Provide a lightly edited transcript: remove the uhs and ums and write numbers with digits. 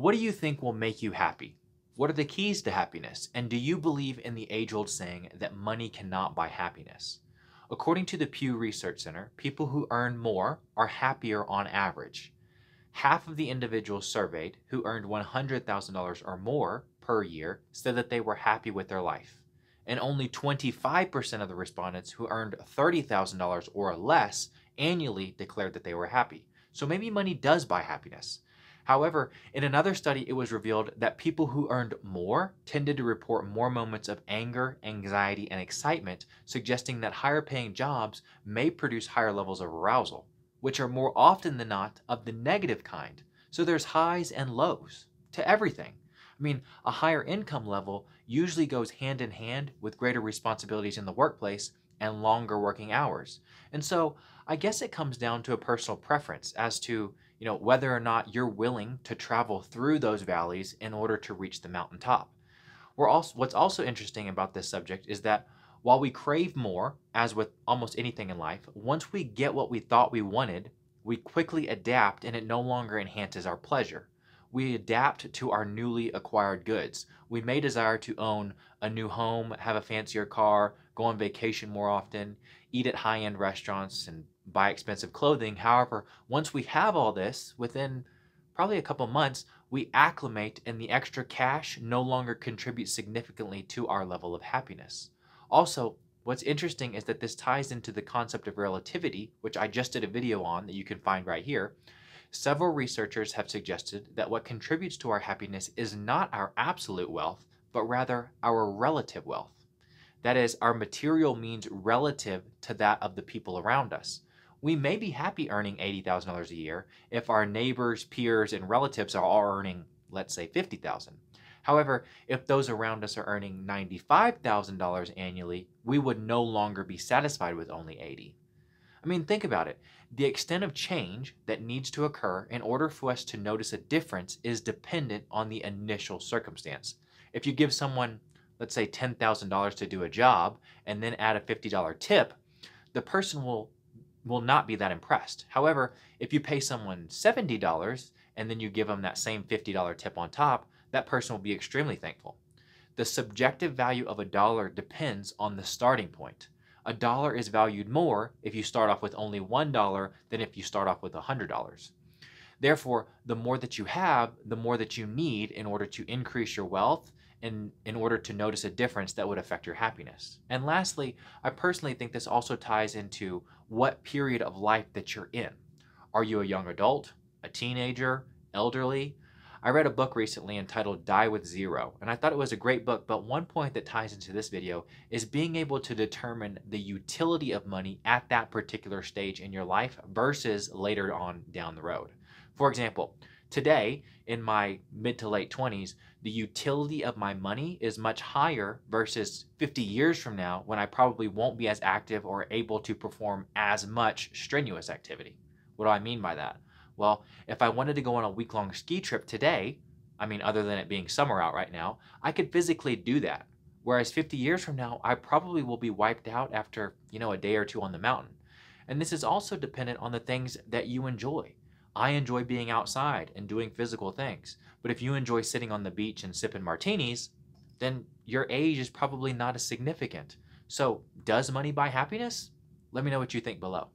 What do you think will make you happy? What are the keys to happiness? And do you believe in the age old saying that money cannot buy happiness? According to the Pew Research Center, people who earn more are happier on average. Half of the individuals surveyed who earned $100,000 or more per year said that they were happy with their life. And only 25% of the respondents who earned $30,000 or less annually declared that they were happy. So maybe money does buy happiness. However, in another study, it was revealed that people who earned more tended to report more moments of anger, anxiety, and excitement, suggesting that higher paying jobs may produce higher levels of arousal, which are more often than not of the negative kind. So there's highs and lows to everything. I mean, a higher income level usually goes hand in hand with greater responsibilities in the workplace and longer working hours. And so I guess it comes down to a personal preference as to, whether or not you're willing to travel through those valleys in order to reach the mountaintop. What's also interesting about this subject is that while we crave more, as with almost anything in life, once we get what we thought we wanted, we quickly adapt and it no longer enhances our pleasure. We adapt to our newly acquired goods. We may desire to own a new home, have a fancier car, go on vacation more often, eat at high-end restaurants, and buy expensive clothing. However, once we have all this, within probably a couple months, we acclimate and the extra cash no longer contributes significantly to our level of happiness. Also, what's interesting is that this ties into the concept of relativity, which I just did a video on that you can find right here. Several researchers have suggested that what contributes to our happiness is not our absolute wealth, but rather our relative wealth. That is, our material means relative to that of the people around us. We may be happy earning $80,000 a year if our neighbors, peers, and relatives are all earning, let's say, $50,000. However, if those around us are earning $95,000 annually, we would no longer be satisfied with only $80,000. I mean, think about it. The extent of change that needs to occur in order for us to notice a difference is dependent on the initial circumstance. If you give someone, let's say, $10,000 to do a job and then add a $50 tip, the person will not be that impressed. However, if you pay someone $70 and then you give them that same $50 tip on top, that person will be extremely thankful. The subjective value of a dollar depends on the starting point. A dollar is valued more if you start off with only $1 than if you start off with $100. Therefore, the more that you have, the more that you need in order to increase your wealth and in order to notice a difference that would affect your happiness. And lastly, I personally think this also ties into what period of life that you're in. Are you a young adult, a teenager, elderly? I read a book recently entitled Die with Zero, and I thought it was a great book, but one point that ties into this video is being able to determine the utility of money at that particular stage in your life versus later on down the road. For example, today, in my mid to late 20s, the utility of my money is much higher versus 50 years from now when I probably won't be as active or able to perform as much strenuous activity. What do I mean by that? Well, if I wanted to go on a week-long ski trip today, other than it being summer out right now, I could physically do that. Whereas 50 years from now, I probably will be wiped out after, a day or two on the mountain. And this is also dependent on the things that you enjoy. I enjoy being outside and doing physical things. But if you enjoy sitting on the beach and sipping martinis, then your age is probably not as significant. So, does money buy happiness? Let me know what you think below.